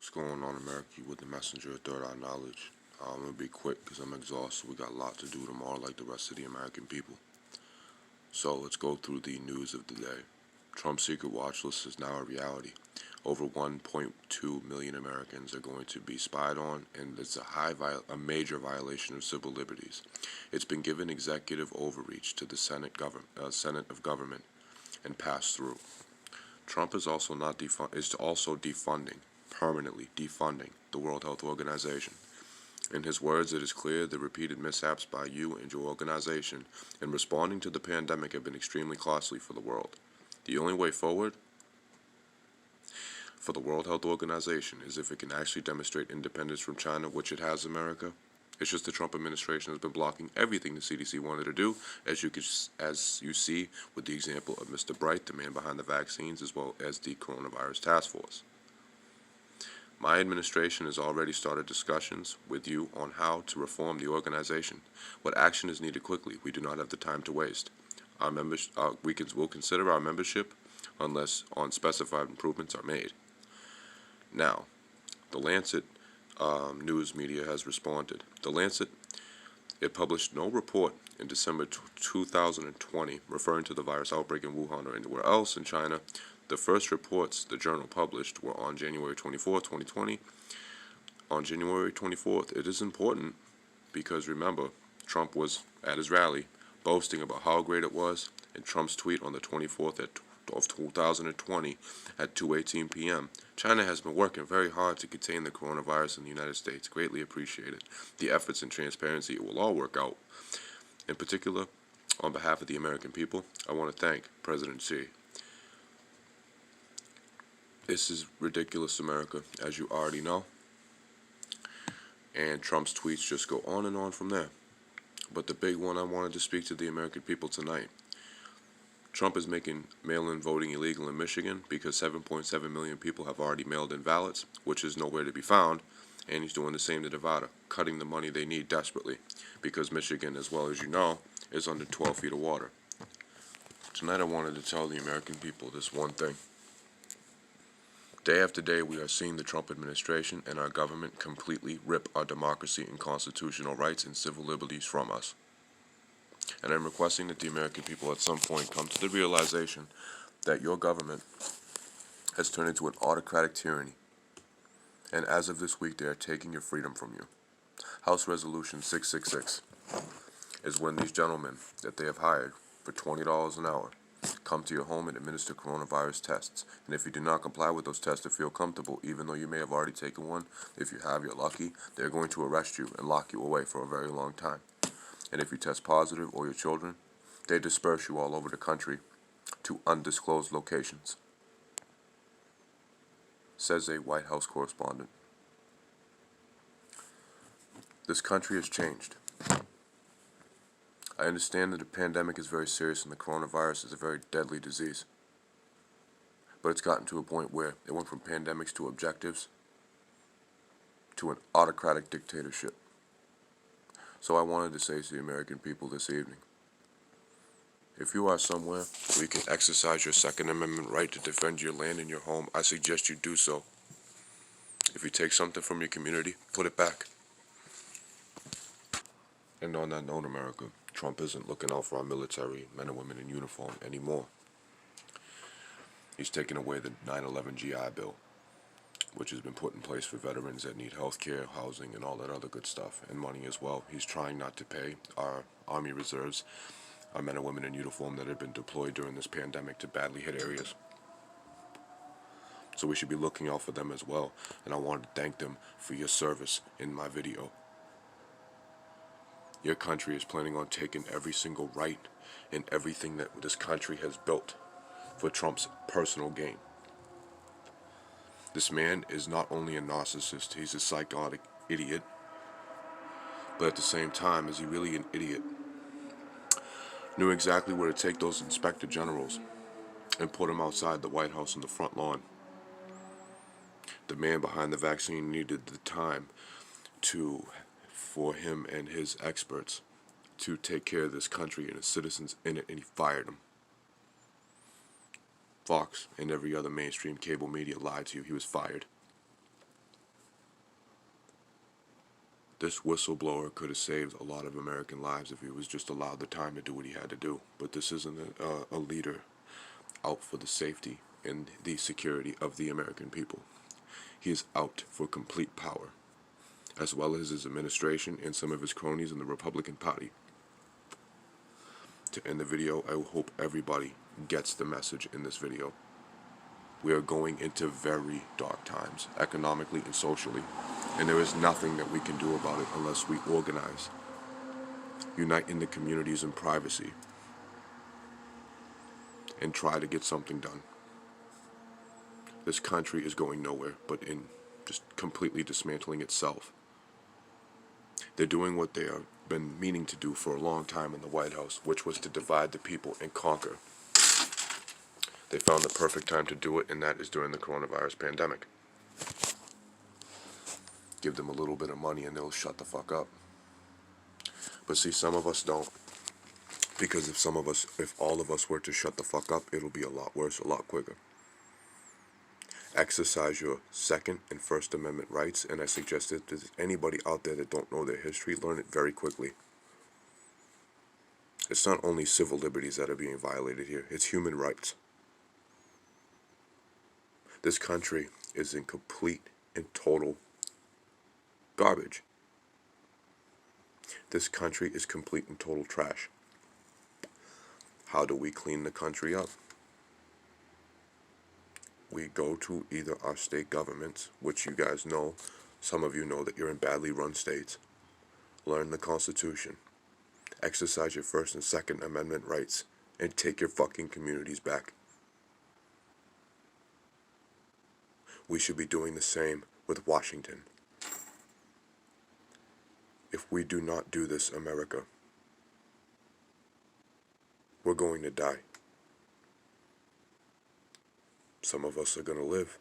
What's going on, America? You with the messenger of third eye knowledge. I'm going to be quick because I'm exhausted. We got a lot to do tomorrow like the rest of the American people. So let's go through the news of the day. Trump's secret watch list is now a reality. Over 1.2 million Americans are going to be spied on, and it's a major violation of civil liberties. It's been given executive overreach to the Senate of Government and passed through. Trump is also defunding, permanently defunding the World Health Organization. In his words, it is clear the repeated mishaps by you and your organization in responding to the pandemic have been extremely costly for the world. The only way forward for the World Health Organization is if it can actually demonstrate independence from China, which it has, America. It's just the Trump administration has been blocking everything the CDC wanted to do, as you see with the example of Mr. Bright, the man behind the vaccines, as well as the coronavirus task force. My administration has already started discussions with you on how to reform the organization. What action is needed quickly? We do not have the time to waste. Our members, we'll consider our membership unless specified improvements are made. Now, the Lancet news media has responded. The Lancet, it published no report in December 2020 referring to the virus outbreak in Wuhan or anywhere else in China. The first reports the journal published were on January 24, 2020. On January 24th, it is important because remember, Trump was at his rally boasting about how great it was, and Trump's tweet on the 24th of 2020 at 2:18 p.m. China has been working very hard to contain the coronavirus in the United States. Greatly appreciated. The efforts and transparency, it will all work out. In particular, on behalf of the American people, I want to thank President Xi. This is ridiculous, America, as you already know. And Trump's tweets just go on and on from there. But the big one I wanted to speak to the American people tonight. Trump is making mail-in voting illegal in Michigan because 7.7 million people have already mailed in ballots, which is nowhere to be found, and he's doing the same to Nevada, cutting the money they need desperately, because Michigan, as well as you know, is under 12 feet of water. Tonight I wanted to tell the American people this one thing. Day after day we are seeing the Trump administration and our government completely rip our democracy and constitutional rights and civil liberties from us. And I'm requesting that the American people at some point come to the realization that your government has turned into an autocratic tyranny. And as of this week, they are taking your freedom from you. House Resolution 666 is when these gentlemen that they have hired for $20 an hour come to your home and administer coronavirus tests. And if you do not comply with those tests or feel comfortable, even though you may have already taken one, if you have, you're lucky, they're going to arrest you and lock you away for a very long time. And if you test positive, or your children, they disperse you all over the country to undisclosed locations, says a White House correspondent. This country has changed. I understand that the pandemic is very serious and the coronavirus is a very deadly disease. But it's gotten to a point where it went from pandemics to objectives to an autocratic dictatorship. So I wanted to say to the American people this evening, if you are somewhere where you can exercise your Second Amendment right to defend your land and your home, I suggest you do so. If you take something from your community, put it back. And on that note, America, Trump isn't looking out for our military men and women in uniform anymore. He's taken away the 9/11 GI Bill, which has been put in place for veterans that need health care, housing, and all that other good stuff, and money as well. He's trying not to pay our Army reserves, our men and women in uniform that have been deployed during this pandemic to badly hit areas. So we should be looking out for them as well, and I want to thank them for your service in my video. Your country is planning on taking every single right and everything that this country has built for Trump's personal gain. This man is not only a narcissist, he's a psychotic idiot, but at the same time, is he really an idiot? Knew exactly where to take those inspector generals and put them outside the White House on the front lawn. The man behind the vaccine needed the time for him and his experts to take care of this country and its citizens in it, and he fired them. Fox and every other mainstream cable media lied to you. He was fired. This whistleblower could have saved a lot of American lives if he was just allowed the time to do what he had to do. But this isn't a leader out for the safety and the security of the American people. He is out for complete power, as well as his administration and some of his cronies in the Republican Party. To end the video, I hope everybody gets the message in this video. We are going into very dark times, economically and socially, and there is nothing that we can do about it unless we organize, unite in the communities in privacy, and try to get something done. This country is going nowhere but in just completely dismantling itself. They're doing what they have been meaning to do for a long time in the White House, which was to divide the people and conquer. They found the perfect time to do it, and that is during the coronavirus pandemic. Give them a little bit of money and they'll shut the fuck up. But see, some of us don't. Because if all of us were to shut the fuck up, it'll be a lot worse, a lot quicker. Exercise your Second and First Amendment rights, and I suggest that if there's anybody out there that don't know their history, learn it very quickly. It's not only civil liberties that are being violated here, it's human rights. This country is in complete and total garbage. This country is complete and total trash. How do we clean the country up? We go to either our state governments, which you guys know, some of you know that you're in badly run states. Learn the Constitution. Exercise your First and Second Amendment rights, and take your fucking communities back. We should be doing the same with Washington. If we do not do this, America, we're going to die. Some of us are going to live,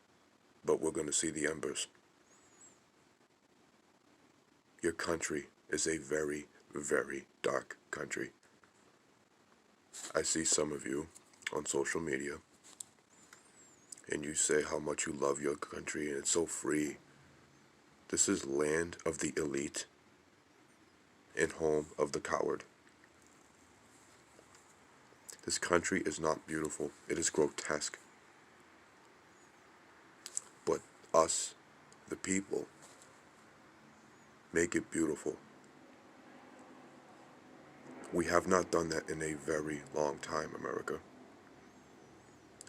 but we're going to see the embers. Your country is a very, very dark country. I see some of you on social media, and you say how much you love your country and it's so free. This is land of the elite and home of the coward. This country is not beautiful, it is grotesque. But us, the people, make it beautiful. We have not done that in a very long time, America.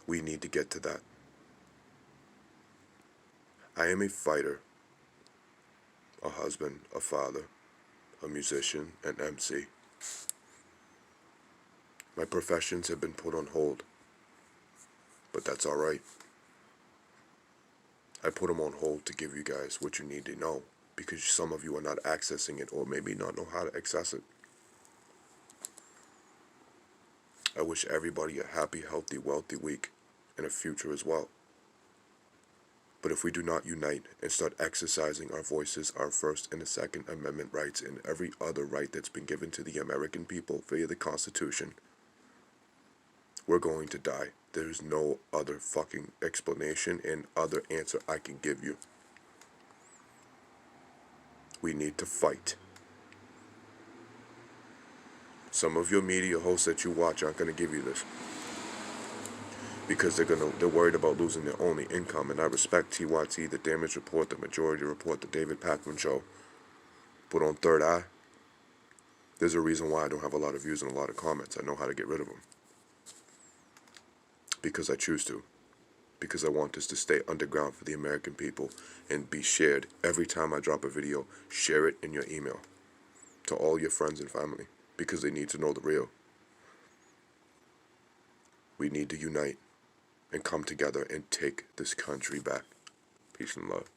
We need to get to that. I am a fighter, a husband, a father, a musician, an MC. My professions have been put on hold, but that's alright. I put them on hold to give you guys what you need to know, because some of you are not accessing it or maybe not know how to access it. I wish everybody a happy, healthy, wealthy week and a future as well. But if we do not unite and start exercising our voices, our First and the Second Amendment rights, and every other right that's been given to the American people via the Constitution, we're going to die. There's no other fucking explanation and other answer I can give you. We need to fight. Some of your media hosts that you watch aren't going to give you this, because they're worried about losing their only income. And I respect TYT, the Damage Report, the Majority Report, the David Pakman Show, put on Third Eye. There's a reason why I don't have a lot of views and a lot of comments. I know how to get rid of them. Because I choose to. Because I want this to stay underground for the American people and be shared. Every time I drop a video, share it in your email to all your friends and family, because they need to know the real. We need to unite and come together and take this country back. Peace and love.